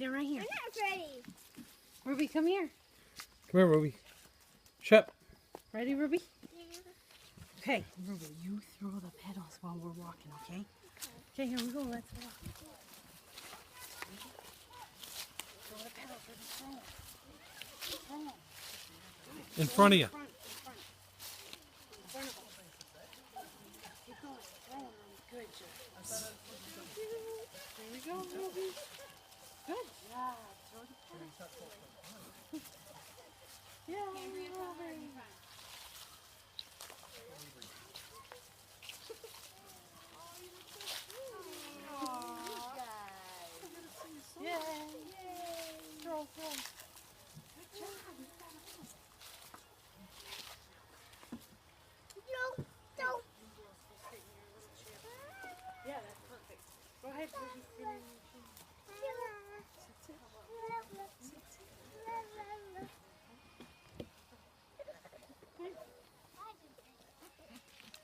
stand right here. I'm not ready. Ruby, come here. Come here, Ruby. Shep. Ready, Ruby? Yeah. Okay, Ruby, you throw the pedals while we're walking, okay? Okay, here we go. Let's walk. Throw the pedals. Throw them. Throw them. In front of you. In front of us. Keep going. Throw them. Good job. There we go, Ruby. Good job. Throw the pedals. Yeah, Ruby. Yay! Throw. Good job. No, don't. Yeah, that's perfect. Go ahead, Ruby. Sit in your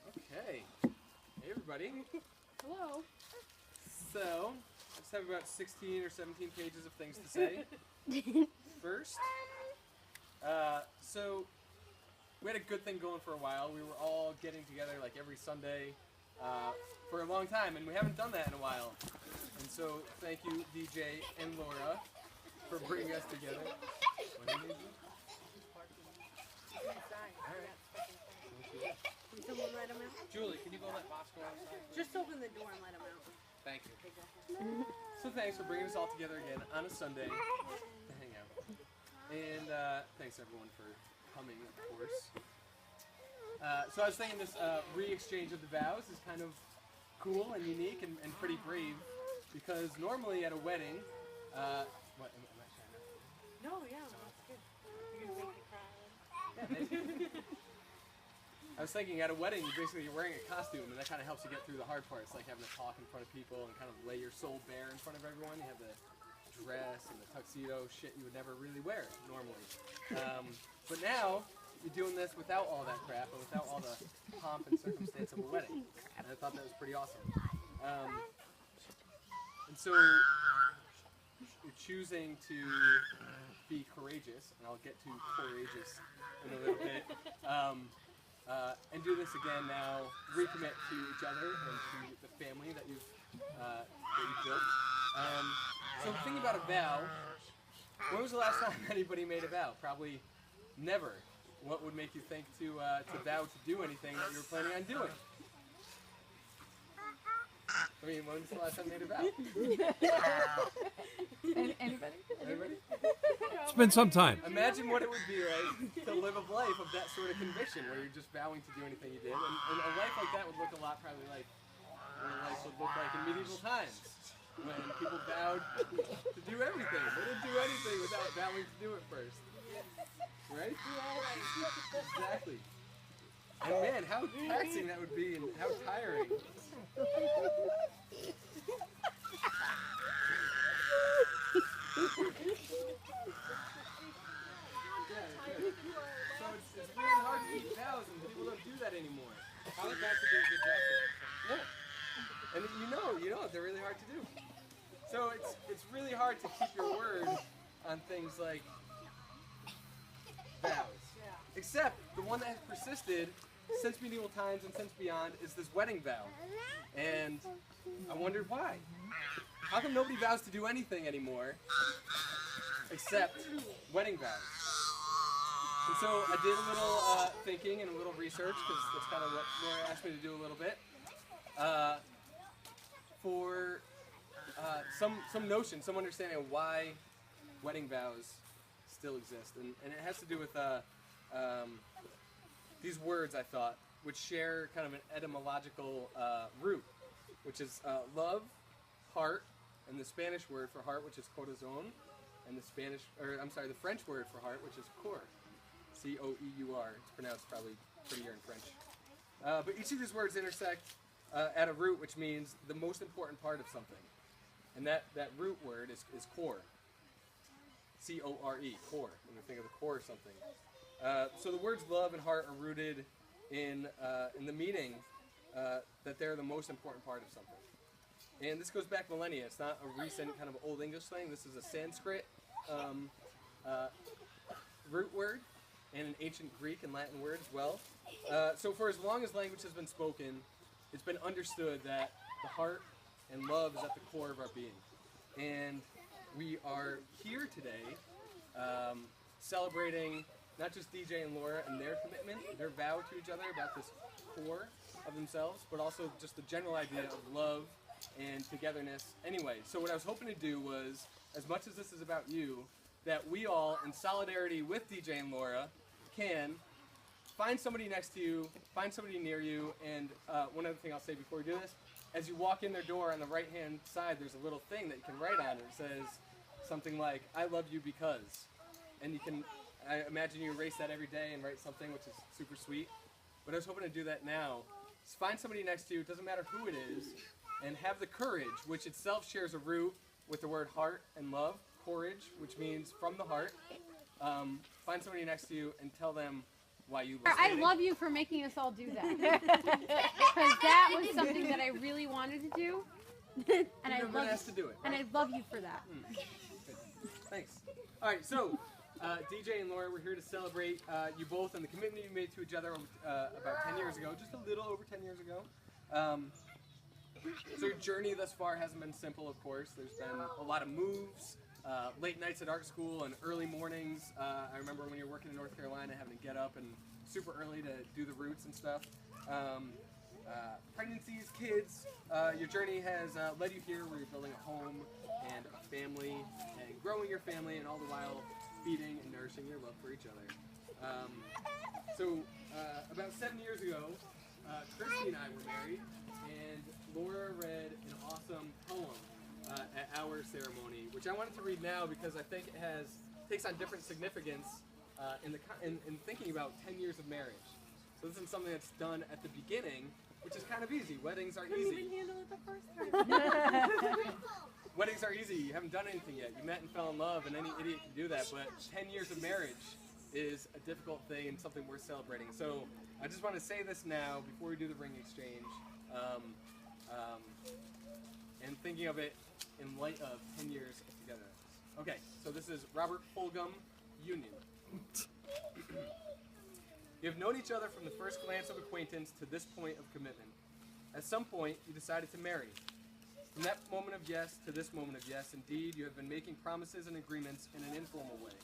Okay. Hey everybody. Hello. So, I just have about 16 or 17 pages of things to say. First, so we had a good thing going for a while. We were all getting together like every Sunday for a long time, and we haven't done that in a while. And so, thank you, DJ and Laura, for bringing us together. What do you need? Can someone let him out? Julie, can you go let Bosco outside? Just open the door and let him out. Thank you. So thanks for bringing us all together again on a Sunday to hang out. And thanks everyone for coming, of course. So I was thinking this re-exchange of the vows is kind of cool and unique and pretty brave, because normally at a wedding, what, am I trying to? No, yeah, that's good. You're gonna make me cry. Yeah, I was thinking at a wedding, you're wearing a costume, and that kind of helps you get through the hard parts, like having to talk in front of people and kind of lay your soul bare in front of everyone. You have the dress and the tuxedo, shit you would never really wear normally. But now, you're doing this without all that crap and without all the pomp and circumstance of a wedding. And I thought that was pretty awesome. And so, you're choosing to be courageous, and I'll get to courageous in a little bit. And do this again now, recommit to each other and to the family that you've built. So thinking about a vow, when was the last time anybody made a vow? Probably never. What would make you think to vow to do anything that you were planning on doing? I mean, when was the last time you made a vow? Anybody? Anybody? It's been some time. Imagine what it would be like to live a life of that sort of conviction, where you're just vowing to do anything you did. And a life like that would look a lot probably like what a life would look like in medieval times, when people vowed to do everything. They didn't do anything without vowing to do it first. Right? Exactly. And man, how taxing that would be, and how tiring. So it's really hard to keep vows, and people don't do that anymore. I would have to do a good job there. Yeah. And you know they're really hard to do. So it's really hard to keep your word on things like vows. Except the one that has persisted since medieval times and since beyond is this wedding vow. And I wondered why. How come nobody vows to do anything anymore except wedding vows? And so I did a little thinking and a little research, because that's kind of what Laura asked me to do a little bit, for some notion, some understanding of why wedding vows still exist. And it has to do with these words, I thought, which share kind of an etymological root, which is love, heart, and the Spanish word for heart, which is corazón, and the French word for heart, which is cœur, C-O-E-U-R. It's pronounced probably prettier in French. But each of these words intersect at a root, which means the most important part of something. And that root word is core. C-O-R-E, core, when we think of the core of something. So the words love and heart are rooted in the meaning that they're the most important part of something. And this goes back millennia. It's not a recent kind of old English thing. This is a Sanskrit root word and an ancient Greek and Latin word as well. So for as long as language has been spoken, it's been understood that the heart and love is at the core of our being. And we are here today celebrating not just DJ and Laura and their commitment, their vow to each other about this core of themselves, but also just the general idea of love and togetherness anyway. So what I was hoping to do was, as much as this is about you, that we all, in solidarity with DJ and Laura, can find somebody next to you, find somebody near you, and one other thing I'll say before we do this, as you walk in their door on the right-hand side, there's a little thing that you can write on it. It says something like, I love you because. And you can, I imagine you erase that every day and write something, which is super sweet. But I was hoping to do that now. Just find somebody next to you, it doesn't matter who it is, and have the courage, which itself shares a root with the word heart and love. Courage, which means from the heart. Find somebody next to you and tell them why you love I love you for making us all do that. Because that was something that I really wanted to do. And I love asked to do it. And I love you for that. Thanks. All right, so DJ and Laura, we're here to celebrate you both and the commitment you made to each other about 10 years ago, just a little over 10 years ago. So your journey thus far hasn't been simple, of course. There's been a lot of moves, late nights at art school and early mornings. I remember when you were working in North Carolina having to get up and super early to do the roots and stuff. Pregnancies, kids, your journey has led you here where you're building a home and a family and growing your family, and all the while feeding and nourishing your love for each other. About 7 years ago, Christy and I were married, and Laura read an awesome poem at our ceremony, which I wanted to read now because I think it takes on different significance in thinking about 10 years of marriage. So this is something that's done at the beginning, which is kind of easy. Weddings are easy. Couldn't even handle it the first time. Weddings are easy. You haven't done anything yet. You met and fell in love, and any idiot can do that. But 10 years of marriage is a difficult thing and something worth celebrating. So I just want to say this now before we do the ring exchange, and thinking of it in light of 10 years of togetherness. Okay, so this is Robert Fulghum Union. You have known each other from the first glance of acquaintance to this point of commitment. At some point, you decided to marry. From that moment of yes to this moment of yes, indeed, you have been making promises and agreements in an informal way.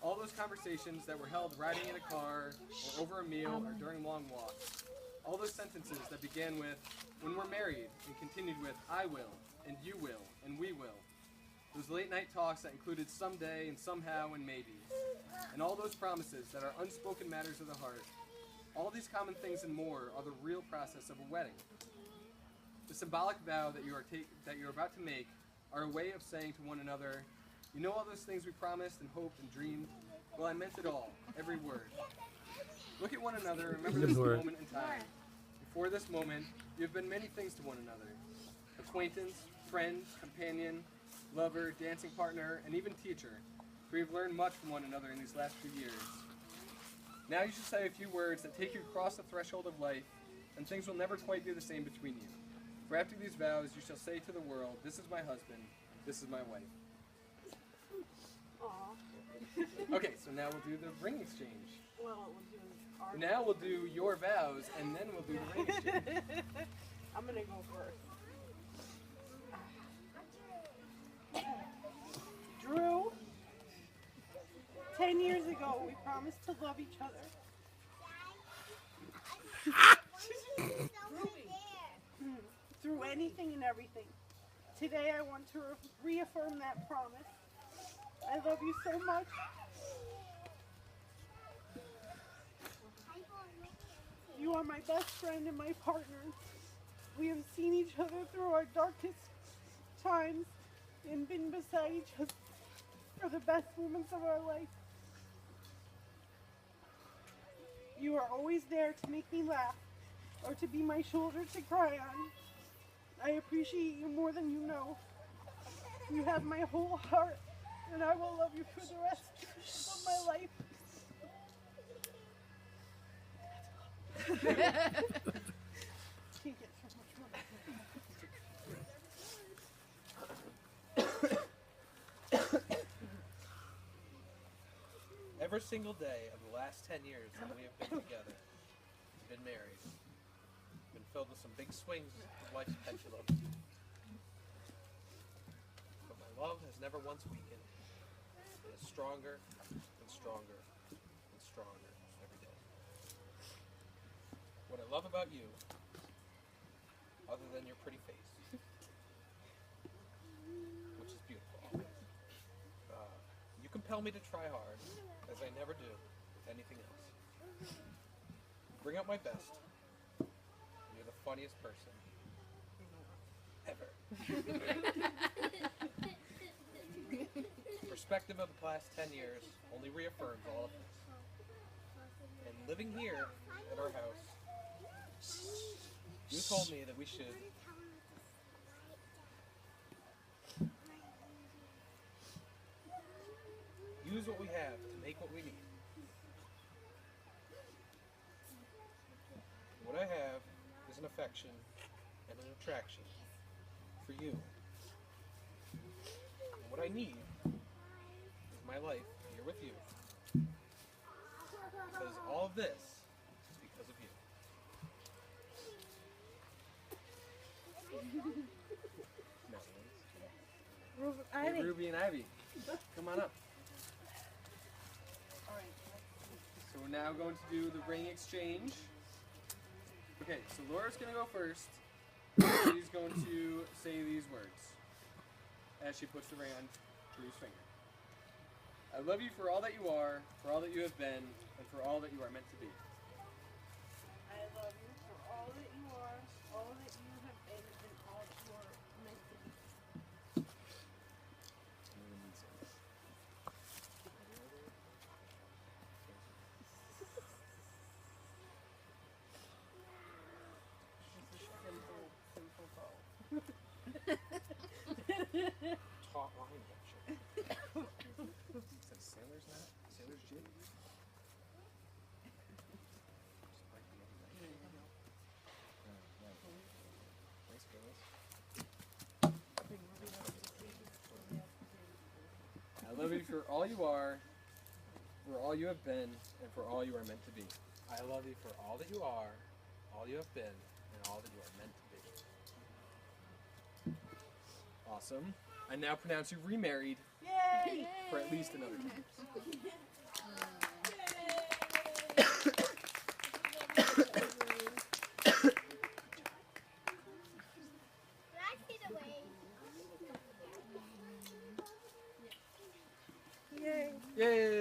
All those conversations that were held riding in a car, or over a meal, or during long walks. All those sentences that began with, when we're married, and continued with, I will, and you will, and we will. Those late night talks that included someday and somehow and maybe. And all those promises that are unspoken matters of the heart. All these common things and more are the real process of a wedding. The symbolic vow that you are about to make are a way of saying to one another, you know all those things we promised and hoped and dreamed? Well, I meant it all, every word. Look at one another and remember this moment in time. Before this moment, you have been many things to one another. Acquaintance, friend, companion, lover, dancing partner, and even teacher. For you've learned much from one another in these last few years. Now you should say a few words that take you across the threshold of life, and things will never quite be the same between you. For after these vows, you shall say to the world, this is my husband, this is my wife. Aw. Okay, so now we'll do the ring exchange. Well, we'll do our... Now we'll do your vows, and then we'll do the ring exchange. I'm gonna go first. Drew, 10 years ago, we promised to love each other. Through anything and everything. Today I want to reaffirm that promise. I love you so much. You are my best friend and my partner. We have seen each other through our darkest times and been beside each other for the best moments of our life. You are always there to make me laugh or to be my shoulder to cry on. I appreciate you more than you know. You have my whole heart, and I will love you for the rest of my life. Can't get so much more. every single day of the last 10 years that we have been together, been married, been filled with some big swings of life's pendulum. But my love has never once weakened. It is stronger and stronger and stronger every day. What I love about you, other than your pretty face, which is beautiful always, you compel me to try hard, as I never do with anything else. Bring out my best. You're the funniest person ever. Perspective of the past 10 years only reaffirms all of this. And living here at our house, you told me that we should use what we have to make what we need. What I have is an affection and an attraction for you. And what I need is my life here with you. Because all of this is because of you. Hey, Ruby and Ivy, come on up. So we're now going to do the ring exchange. Okay, so Laura's going to go first. She's going to say these words as she puts the ring on Drew's finger. I love you for all that you are, for all that you have been, and for all that you are meant to be. I love you for all that you are, all that you have been, and all that you are meant to be. Simple bow. Taut line action. Is that sailor's knot? Sailor's jig? Nice girls. I love you for all you are, for all you have been, and for all you are meant to be. I love you for all that you are, all you have been, and all that you are meant to be. Awesome. I now pronounce you remarried Yay! for at least another 10 years. Let's get away. Yay! Yay!